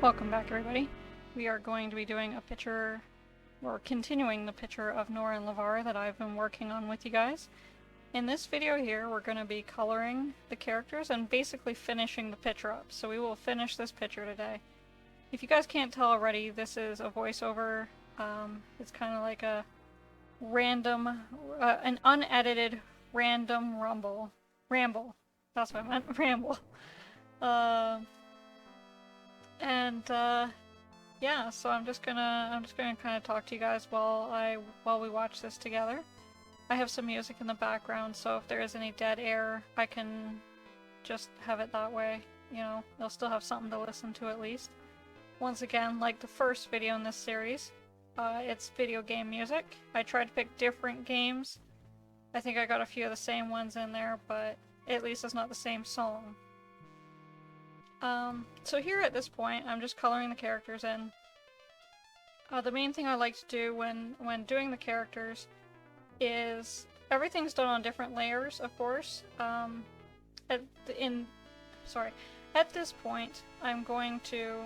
Welcome back, everybody. We are going to be doing a picture, or continuing the picture of Nora and Lavar that I've been working on with you guys. In this video here, we're going to be coloring the characters and basically finishing the picture up. So we will finish this picture today. If you guys can't tell already, this is a voiceover. It's kind of like a random, an unedited random ramble. That's what I meant, ramble. Yeah, so I'm just gonna kind of talk to you guys while we watch this together. I have some music in the background, so if there is any dead air, I can just have it that way. You know, you'll still have something to listen to at least. Once again, like the first video in this series, it's video game music. I tried to pick different games. I think I got a few of the same ones in there, but at least it's not the same song. So here at this point, I'm just coloring the characters in. The main thing I like to do when doing the characters is everything's done on different layers, of course. At this point, I'm going to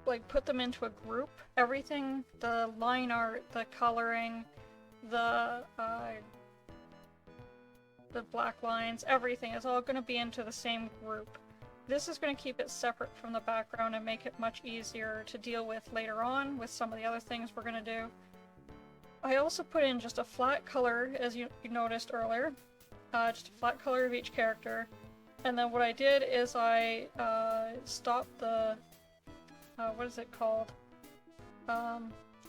like put them into a group. Everything, the line art, the coloring, the black lines, everything is all going to be into the same group. This is going to keep it separate from the background and make it much easier to deal with later on with some of the other things we're going to do. I also put in just a flat color, as you noticed earlier, just a flat color of each character, and then what I did is I stopped the, what is it called?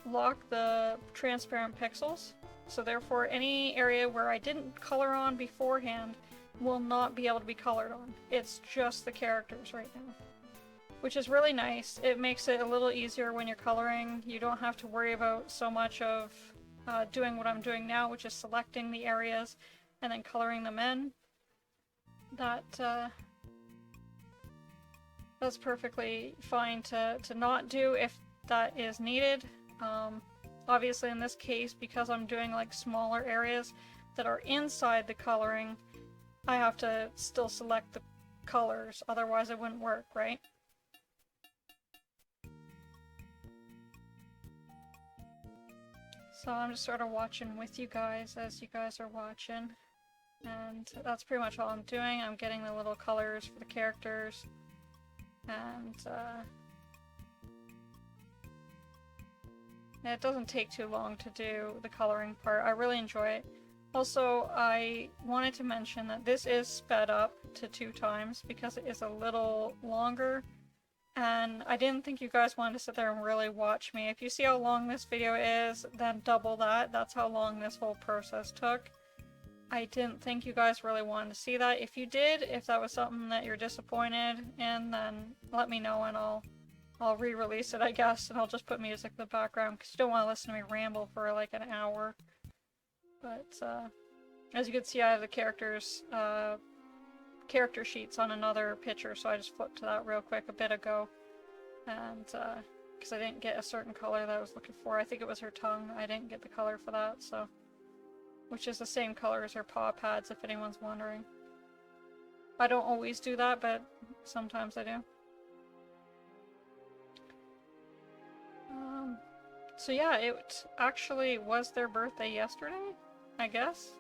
Lock the transparent pixels. So therefore, any area where I didn't color on beforehand will not be able to be colored on. It's just the characters right now. Which is really nice. It makes it a little easier when you're coloring. You don't have to worry about so much of doing what I'm doing now, which is selecting the areas and then coloring them in. That's perfectly fine to not do if that is needed. Obviously in this case, because I'm doing like smaller areas that are inside the coloring, I have to still select the colors, otherwise it wouldn't work, right? So I'm just sort of watching with you guys as you guys are watching, and that's pretty much all I'm doing. I'm getting the little colors for the characters, and it doesn't take too long to do the coloring part. I really enjoy it. Also, I wanted to mention that this is sped up to 2 times because it is a little longer, and I didn't think you guys wanted to sit there and really watch me. If you see how long this video is, then double that. That's how long this whole process took. I didn't think you guys really wanted to see that. If you did, if that was something that you're disappointed in, then let me know and I'll re-release it, I guess, and I'll just put music in the background, because you don't want to listen to me ramble for like an hour. But, as you can see, I have the characters, character sheets on another picture, so I just flipped to that real quick a bit ago. And, because I didn't get a certain color that I was looking for. I think it was her tongue. I didn't get the color for that, so. Which is the same color as her paw pads, if anyone's wondering. I don't always do that, but sometimes I do. So yeah, it actually was their birthday yesterday, I guess?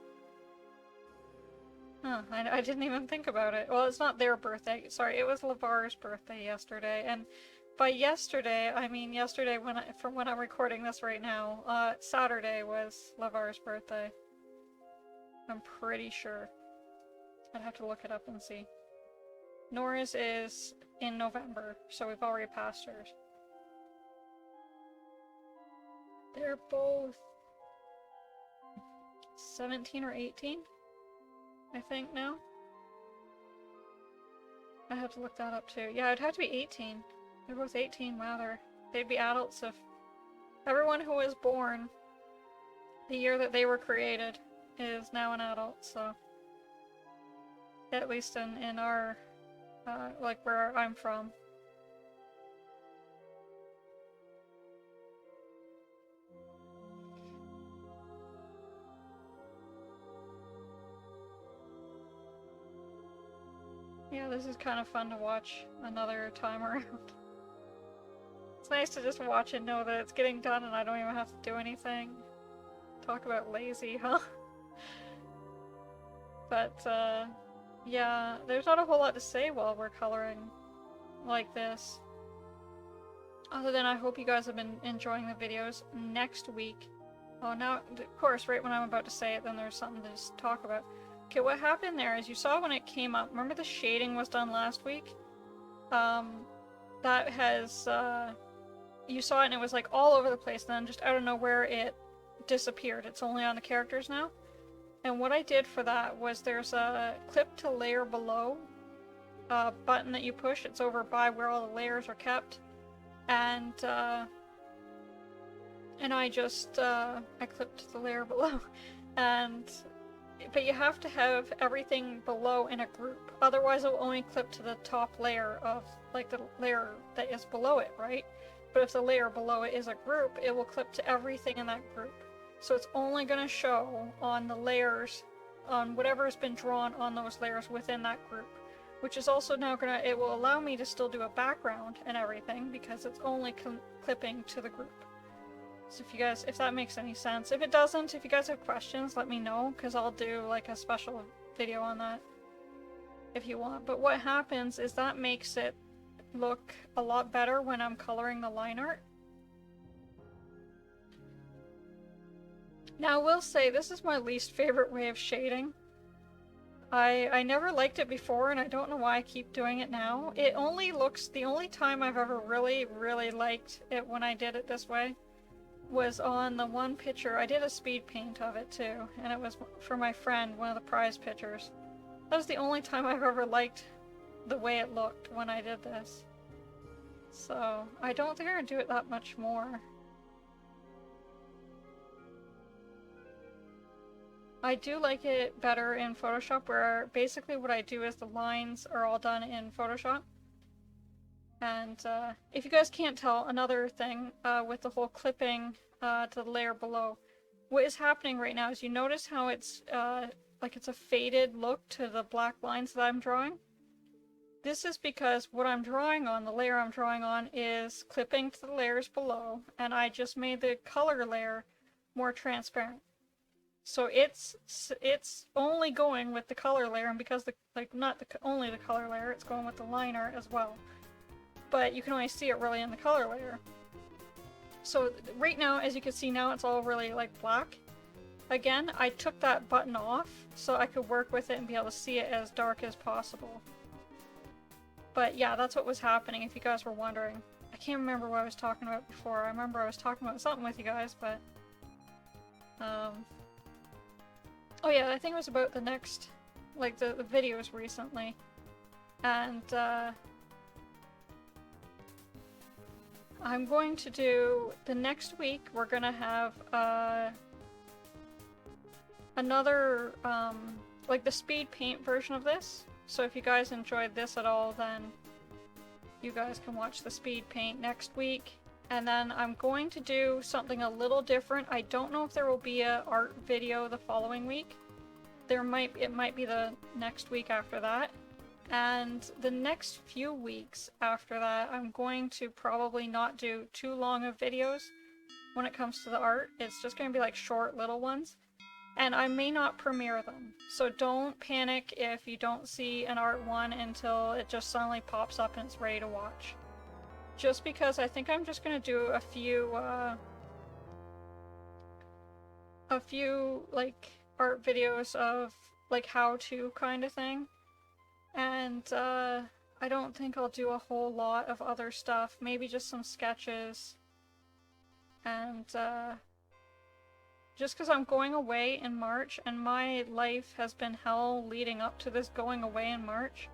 Huh, I didn't even think about it. Well, it's not their birthday. Sorry, it was Lavar's birthday yesterday, and by yesterday, I mean yesterday from when I'm recording this right now. Saturday was Lavar's birthday. I'm pretty sure. I'd have to look it up and see. Nora's is in November, so we've already passed hers. They're both 17 or 18, I think now. I have to look that up too. Yeah, it'd have to be 18. They're both 18. Wow, they'd be adults if everyone who was born the year that they were created is now an adult, so at least in our like where I'm from. Yeah, this is kind of fun to watch another time around. It's nice to just watch and know that it's getting done and I don't even have to do anything. Talk about lazy, huh? But, yeah, there's not a whole lot to say while we're coloring like this. Other than I hope you guys have been enjoying the videos. Next week... Oh, now, of course, right when I'm about to say it, then there's something to just talk about. Okay, what happened there is you saw when it came up, remember the shading was done last week? That has, you saw it and it was like all over the place, and then just out of nowhere it disappeared. It's only on the characters now. And what I did for that was there's a clip to layer below button that you push. It's over by where all the layers are kept. And I just, I clipped the layer below. But you have to have everything below in a group. Otherwise it will only clip to the top layer of, like, the layer that is below it, right? But if the layer below it is a group, it will clip to everything in that group. So it's only going to show on the layers, on whatever has been drawn on those layers within that group. Which is also now going to, it will allow me to still do a background and everything, because it's only clipping to the group. So if you guys, if that makes any sense. If it doesn't, if you guys have questions, let me know, because I'll do like a special video on that if you want. But what happens is that makes it look a lot better when I'm coloring the line art. Now I will say, this is my least favorite way of shading. I never liked it before, and I don't know why I keep doing it now. It only looks, the only time I've ever really liked it when I did it this way was on the one picture. I did a speed paint of it too, and it was for my friend, one of the prize pictures. That was the only time I've ever liked the way it looked when I did this. So, I don't think I'm gonna do it that much more. I do like it better in Photoshop, where basically what I do is the lines are all done in Photoshop. And if you guys can't tell, another thing with the whole clipping to the layer below, what is happening right now is you notice how it's like it's a faded look to the black lines that I'm drawing. This is because what I'm drawing on, the layer I'm drawing on, is clipping to the layers below, and I just made the color layer more transparent. So it's only going with the color layer, and because the, like, not the only the color layer, it's going with the line art as well. But you can only see it really in the color layer. So right now, as you can see now, it's all really like black. Again, I took that button off so I could work with it and be able to see it as dark as possible. But yeah, that's what was happening, if you guys were wondering. I can't remember what I was talking about before. I remember I was talking about something with you guys, but oh yeah, I think it was about the next, like the videos recently. And I'm going to do, the next week we're gonna have another, like the speed paint version of this. So if you guys enjoyed this at all, then you guys can watch the speed paint next week. And then I'm going to do something a little different. I don't know if there will be a art video the following week. It might be the next week after that. And the next few weeks after that, I'm going to probably not do too long of videos when it comes to the art. It's just going to be like short little ones. And I may not premiere them. So don't panic if you don't see an art one until it just suddenly pops up and it's ready to watch. Just because I think I'm just going to do a few like art videos of like how-to kind of thing. And I don't think I'll do a whole lot of other stuff. Maybe just some sketches. And just because I'm going away in March, and my life has been hell leading up to this going away in March.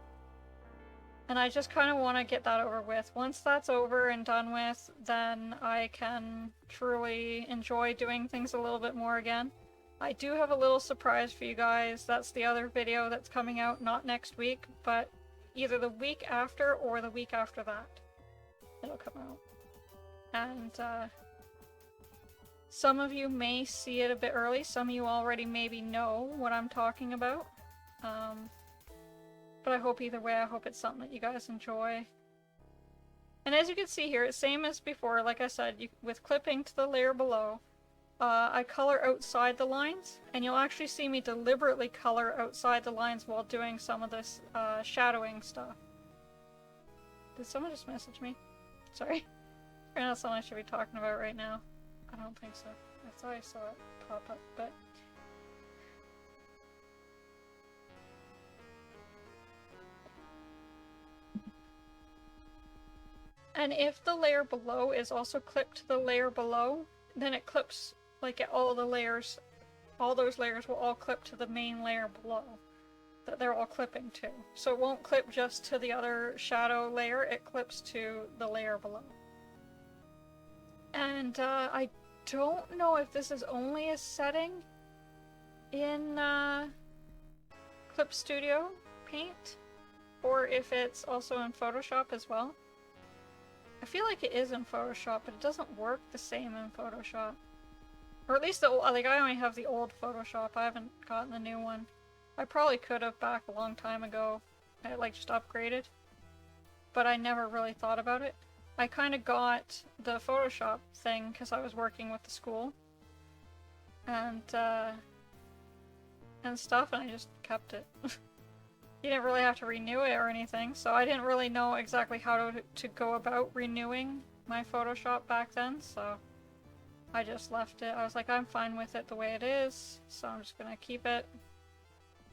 And I just kind of want to get that over with. Once that's over and done with, then I can truly enjoy doing things a little bit more again. I do have a little surprise for you guys. That's the other video that's coming out, not next week, but either the week after or the week after that. It'll come out. And some of you may see it a bit But I hope either way, I hope it's something that you guys enjoy. And as you can see here, it's same as before, like I said, with clipping to the layer below, I color outside the lines, and you'll actually see me deliberately color outside the lines while doing some of this shadowing stuff. Did someone just message me? Sorry. I know someone I should be talking about right now. I don't think so. I thought I saw it pop up, but... And if the layer below is also clipped to the layer below, then it clips, like, all the layers, all those layers will all clip to the main layer below that they're all clipping to. So it won't clip just to the other shadow layer, it clips to the layer below. And I don't know if this is only a setting in Clip Studio Paint, or if it's also in Photoshop as well. I feel like it is in Photoshop, but it doesn't work the same in Photoshop. Or at least, like, I only have the old Photoshop, I haven't gotten the new one. I probably could have back a long time ago, like, just upgraded. But I never really thought about it. I kind of got the Photoshop thing because I was working with the school. And stuff, and I just kept it. You didn't really have to renew it or anything, so I didn't really know exactly how to go about renewing my Photoshop back then, so I just left it. I was like, I'm fine with it the way it is, so I'm just gonna keep it.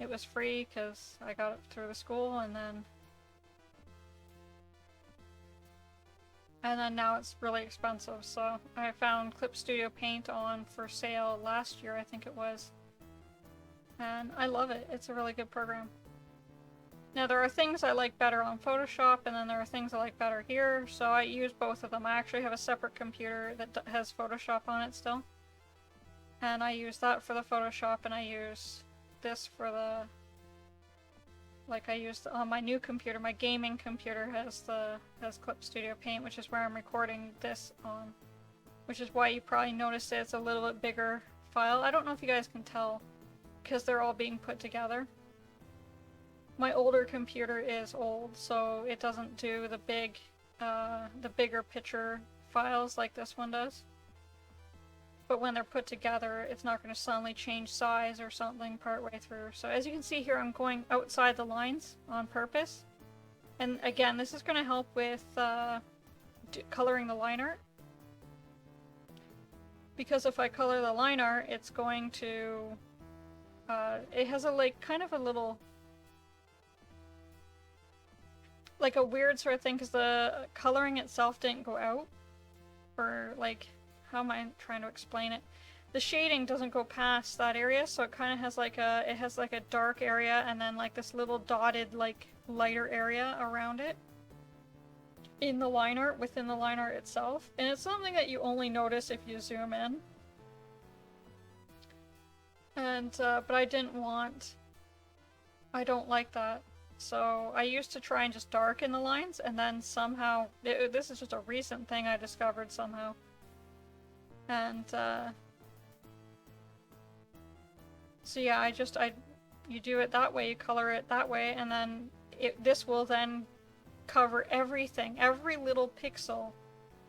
It was free because I got it through the school, and then now it's really expensive, so I found Clip Studio Paint on for sale last year, I think it was. And I love it. It's a really good program. Now there are things I like better on Photoshop, and then there are things I like better here, so I use both of them. I actually have a separate computer that has Photoshop on it still. And I use that for the Photoshop, and I use this for the... Like, I use on my new computer, my gaming computer has Clip Studio Paint, which is where I'm recording this on. Which is why you probably noticed it's a little bit bigger file. I don't know if you guys can tell, because they're all being put together. My older computer is old, so it doesn't do the bigger picture files like this one does. But when they're put together, it's not going to suddenly change size or something partway through. So as you can see here, I'm going outside the lines on purpose. And again, this is going to help with coloring the line art. Because if I color the line art, it's going to... it has a, like, kind of a little... like a weird sort of thing, because the coloring itself didn't go out. Or, like, how am I trying to explain it? The shading doesn't go past that area, so it kind of has like a, it has like a dark area and then like this little dotted, like, lighter area around it. In the line art, within the line art itself. And it's something that you only notice if you zoom in. And, but I didn't want... I don't like that. So I used to try and just darken the lines, and then somehow, this is just a recent thing I discovered somehow. And, so yeah, you do it that way, you color it that way, and then this will then cover everything, every little pixel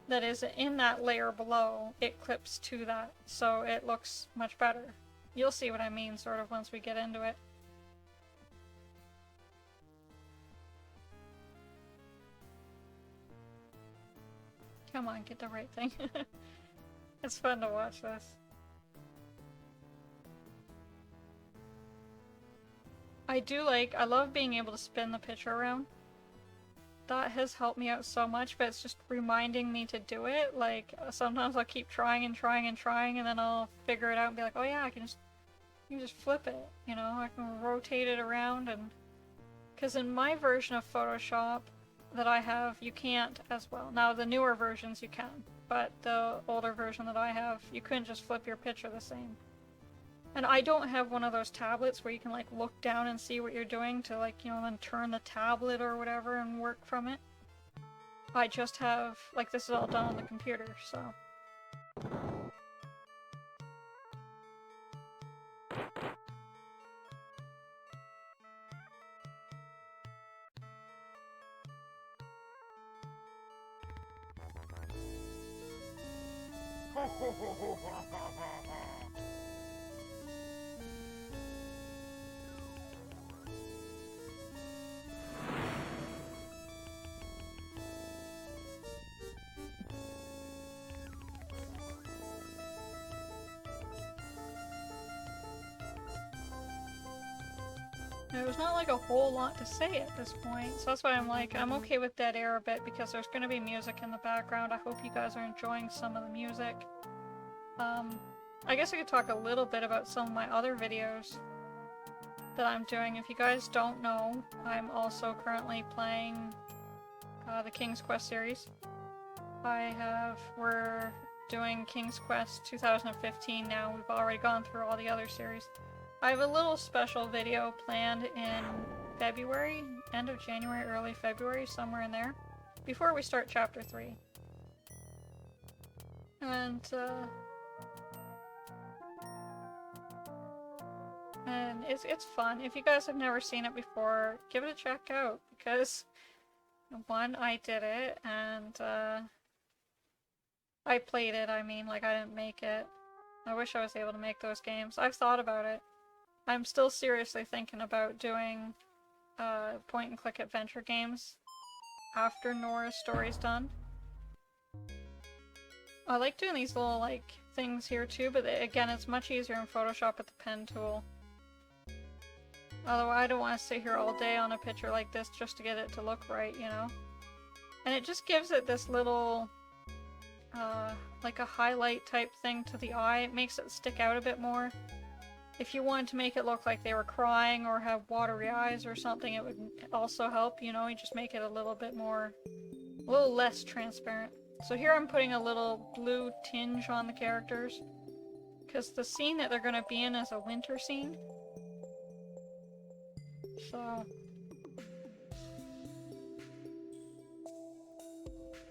that is in that layer below, it clips to that, so it looks much better. You'll see what I mean, sort of, once we get into it. Come on, get the right thing. It's fun to watch this. I love being able to spin the picture around. That has helped me out so much, but it's just reminding me to do it. Like, sometimes I'll keep trying and trying and trying, and then I'll figure it out and be like, oh yeah, I can just flip it, you know? I can rotate it around, and... Because in my version of Photoshop that I have, you can't as well. Now, the newer versions you can, but the older version that I have, you couldn't just flip your picture the same. And I don't have one of those tablets where you can, like, look down and see what you're doing to, like, you know, then turn the tablet or whatever and work from it. I just have, like, this is all done on the computer, so... There's not like a whole lot to say at this point, so that's why I'm like, I'm okay with dead air a bit because there's going to be music in the background. I hope you guys are enjoying some of the music. I guess I could talk a little bit about some of my other videos that I'm doing. If you guys don't know, I'm also currently playing the King's Quest series. We're doing King's Quest 2015 now. We've already gone through all the other series. I have a little special video planned in February, end of January, early February, somewhere in there, before we start Chapter 3. And it's fun. If you guys have never seen it before, give it a check out, because one, I did it, and I played it, I mean, like, I didn't make it. I wish I was able to make those games. I've thought about it. I'm still seriously thinking about doing point-and-click adventure games after Nora's story's done. I like doing these little, like, things here too, but again, it's much easier in Photoshop with the pen tool. Although I don't want to sit here all day on a picture like this just to get it to look right, you know? And it just gives it this little, like a highlight type thing to the eye. It makes it stick out a bit more. If you wanted to make it look like they were crying or have watery eyes or something, it would also help, you know? You just make it a little bit more, a little less transparent. So here I'm putting a little blue tinge on the characters, because the scene that they're going to be in is a winter scene. So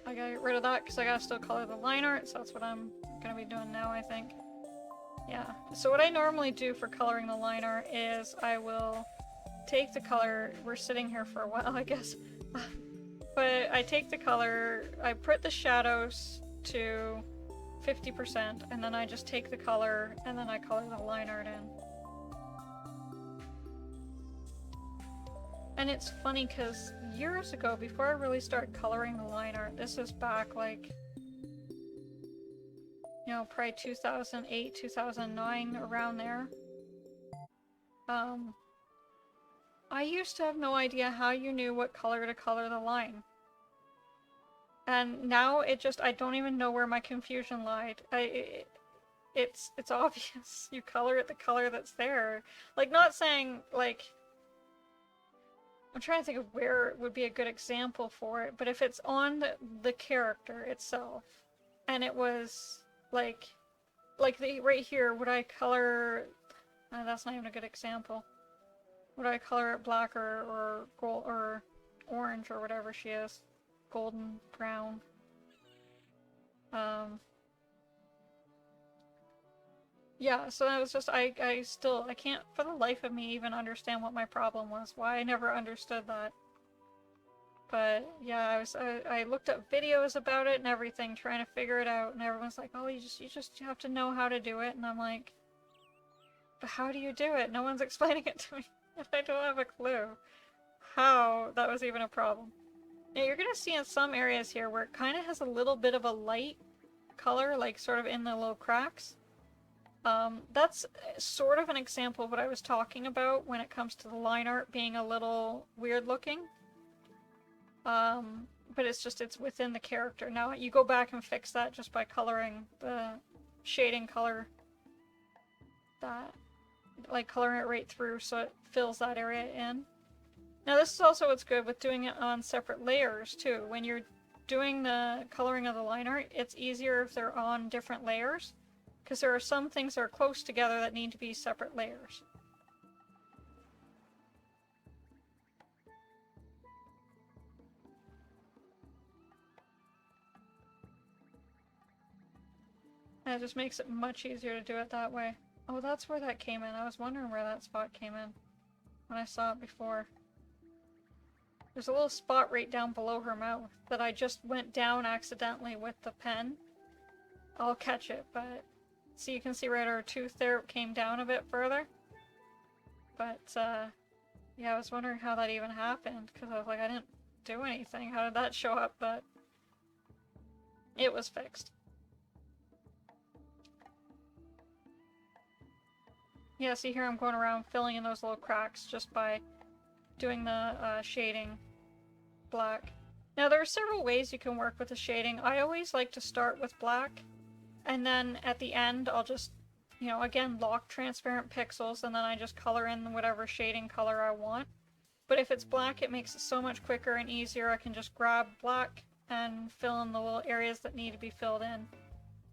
I gotta get rid of that because I gotta still color the line art, so that's what I'm gonna be doing now, I think. Yeah, so what I normally do for coloring the line art is I will take the color, we're sitting here for a while I guess, but I take the color, I put the shadows to 50%, and then I just take the color and then I color the line art in. And it's funny because years ago, before I really started coloring the line art, this is back like, you know, probably 2008, 2009, around there. I used to have no idea how you knew what color to color the line. And now it just, I don't even know where my confusion lied. It's obvious. You color it the color that's there. Like, not saying, like, I'm trying to think of where would be a good example for it, but if it's on the character itself, and it was, like right here, would I color, that's not even a good example. Would I color it black or gold or orange or whatever she is? Golden, brown. Yeah, so that was just, I can't for the life of me even understand what my problem was, why I never understood that. But yeah, I looked up videos about it and everything, trying to figure it out, and everyone's like, oh, you just have to know how to do it, and I'm like, but how do you do it? No one's explaining it to me, and I don't have a clue how that was even a problem. Now you're gonna see in some areas here where it kind of has a little bit of a light color, like sort of in the little cracks. That's sort of an example of what I was talking about when it comes to the line art being a little weird looking. But it's within the character. Now you go back and fix that just by coloring the shading color, that, like coloring it right through so it fills that area in. Now this is also what's good with doing it on separate layers too. When you're doing the coloring of the line art, it's easier if they're on different layers, because there are some things that are close together that need to be separate layers. And it just makes it much easier to do it that way. Oh, that's where that came in. I was wondering where that spot came in when I saw it before. There's a little spot right down below her mouth that I just went down accidentally with the pen. I'll catch it, but so you can see right our tooth there came down a bit further. But yeah, I was wondering how that even happened, because I was like, I didn't do anything. How did that show up? But it was fixed. Yeah, see here I'm going around filling in those little cracks just by doing the shading black. Now there are several ways you can work with the shading. I always like to start with black, and then at the end I'll just, you know, again lock transparent pixels, and then I just color in whatever shading color I want. But if it's black, it makes it so much quicker and easier. I can just grab black and fill in the little areas that need to be filled in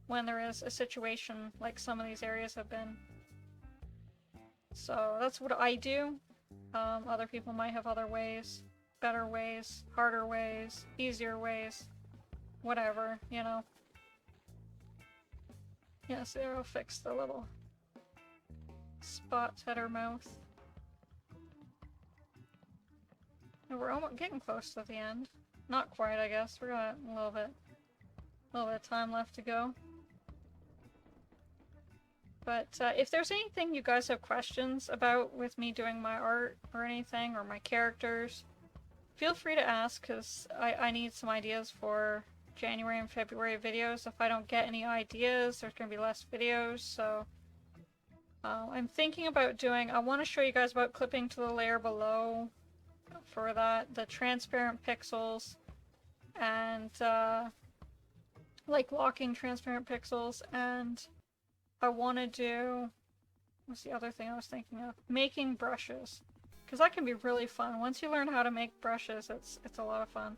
when there is a situation like some of these areas have been. So that's what I do. Other people might have other ways, better ways, harder ways, easier ways, whatever, you know. Yeah, so I'll fix the little spots at her mouth. And we're almost getting close to the end. Not quite, I guess. We're got a little bit of time left to go. But if there's anything you guys have questions about with me doing my art or anything, or my characters, feel free to ask, because I need some ideas for January and February videos. If I don't get any ideas, there's going to be less videos, so I'm thinking about doing, I want to show you guys about clipping to the layer below for that, the transparent pixels, and like locking transparent pixels, and I want to do, what's the other thing I was thinking of? Making brushes. Because that can be really fun. Once you learn how to make brushes, it's a lot of fun.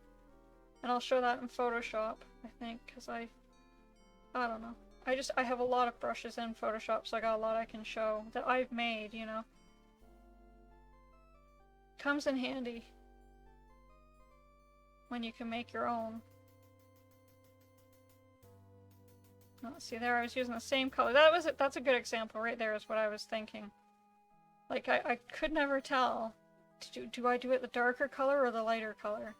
And I'll show that in Photoshop, I think, because I don't know. I have a lot of brushes in Photoshop, so I got a lot I can show that I've made, you know. Comes in handy when you can make your own. Let's see, there I was using the same color. That's a good example right there, is what I was thinking. Like, I could never tell. Do I do it the darker color or the lighter color?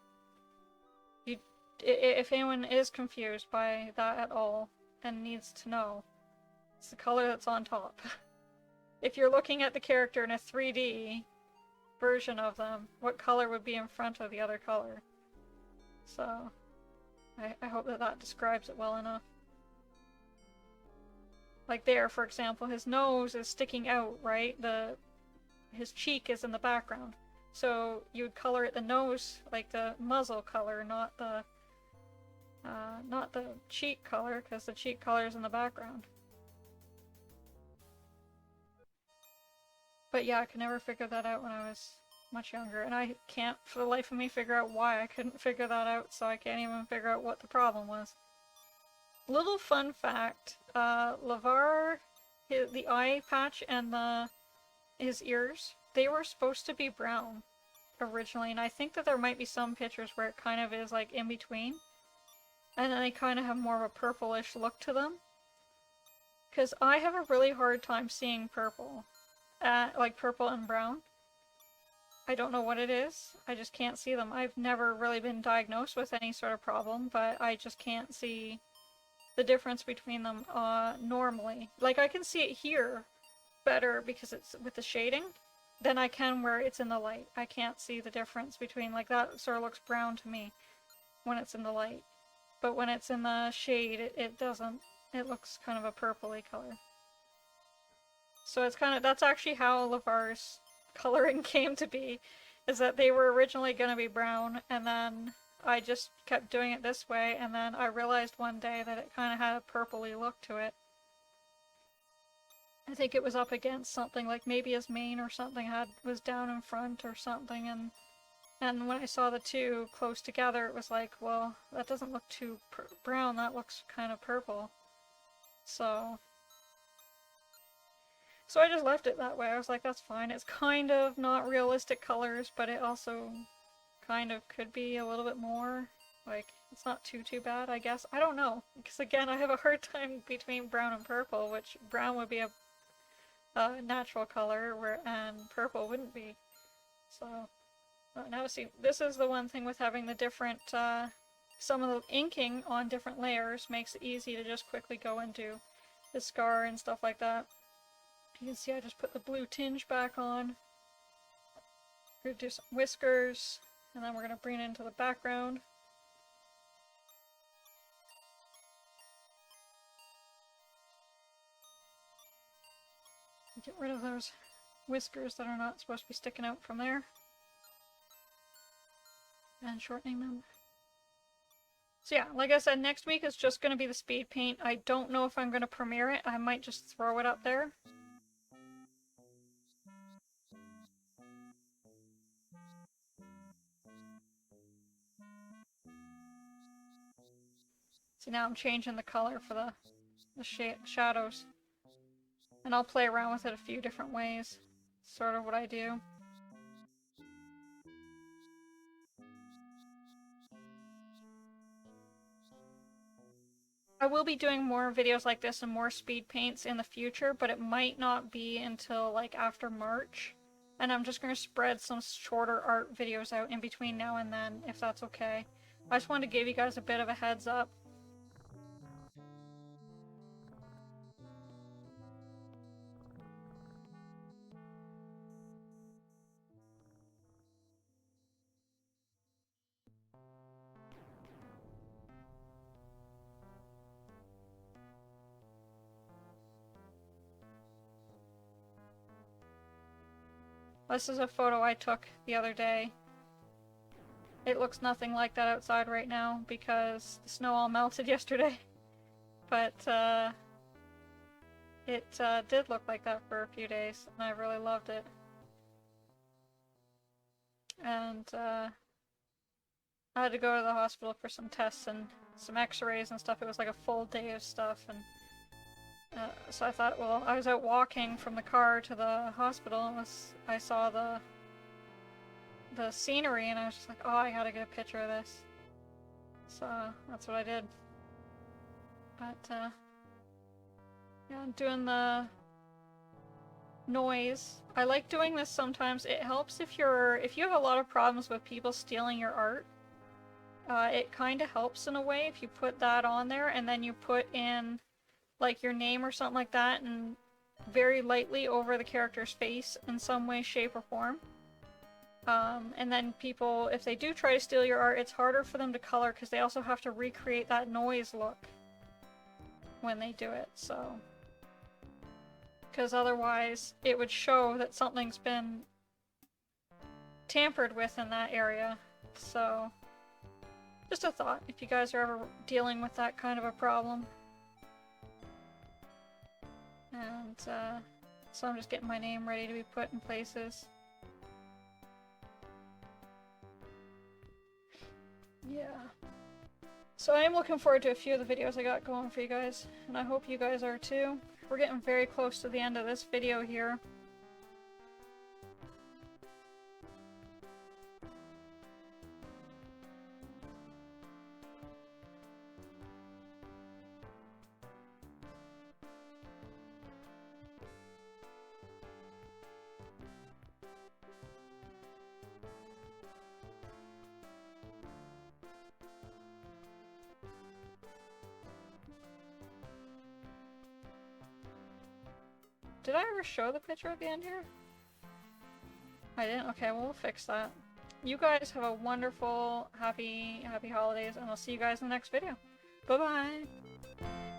If anyone is confused by that at all and needs to know, it's the color that's on top. If you're looking at the character in a 3D version of them, what color would be in front of the other color? So, I hope that describes it well enough. Like there, for example, his nose is sticking out, right? His cheek is in the background. So you would color it the nose, like the muzzle color, not the cheek color, because the cheek color is in the background. But yeah, I could never figure that out when I was much younger, and I can't for the life of me figure out why I couldn't figure that out, so I can't even figure out what the problem was. Little fun fact, LeVar, the eye patch and his ears, they were supposed to be brown originally, and I think that there might be some pictures where it kind of is like in between, and then they kind of have more of a purplish look to them. Because I have a really hard time seeing purple, like purple and brown. I don't know what it is, I just can't see them. I've never really been diagnosed with any sort of problem, but I just can't see the difference between them normally. Like, I can see it here better because it's with the shading than I can where it's in the light. I can't see the difference between, like, that sort of looks brown to me when it's in the light. But when it's in the shade, it doesn't. It looks kind of a purpley color. So it's kind of, that's actually how LeVar's coloring came to be, is that they were originally going to be brown, and then I just kept doing it this way, and then I realized one day that it kind of had a purpley look to it. I think it was up against something, like maybe his mane or something was down in front or something, and when I saw the two close together, it was like, well, that doesn't look too brown, that looks kind of purple. So I just left it that way. I was like, that's fine. It's kind of not realistic colors, but it also kind of could be a little bit more. Like, it's not too bad, I guess. I don't know. Because again, I have a hard time between brown and purple, which brown would be a natural color, and purple wouldn't be. So, now see, this is the one thing with having the different some of the inking on different layers makes it easy to just quickly go and do the scar and stuff like that. You can see I just put the blue tinge back on. We're gonna do some whiskers, and then we're gonna bring it into the background. Get rid of those whiskers that are not supposed to be sticking out from there. And shortening them. So yeah, like I said, next week is just going to be the speed paint. I don't know if I'm going to premiere it. I might just throw it up there. See, now I'm changing the color for the shadows. And I'll play around with it a few different ways. Sort of what I do. I will be doing more videos like this and more speed paints in the future, but it might not be until like after March. And I'm just going to spread some shorter art videos out in between now and then, if that's okay. I just wanted to give you guys a bit of a heads up. This is a photo I took the other day. It looks nothing like that outside right now because the snow all melted yesterday. But it did look like that for a few days, and I really loved it. And I had to go to the hospital for some tests and some x-rays and stuff. It was like a full day of stuff, and so I thought, well, I was out walking from the car to the hospital, and I saw the scenery, and I was just like, oh, I gotta get a picture of this. So that's what I did. But yeah, I'm doing the noise. I like doing this sometimes. It helps if you have a lot of problems with people stealing your art. It kind of helps in a way if you put that on there, and then you put in like your name or something like that, and very lightly over the character's face in some way, shape, or form. And then people, if they do try to steal your art, it's harder for them to color because they also have to recreate that noise look when they do it, so. Because otherwise, it would show that something's been tampered with in that area. So, just a thought, if you guys are ever dealing with that kind of a problem. And, so I'm just getting my name ready to be put in places. Yeah. So I am looking forward to a few of the videos I got going for you guys, and I hope you guys are too. We're getting very close to the end of this video here. Did I ever show the picture at the end here? I didn't? Okay, well, we'll fix that. You guys have a wonderful, happy holidays, and I'll see you guys in the next video. Bye-bye!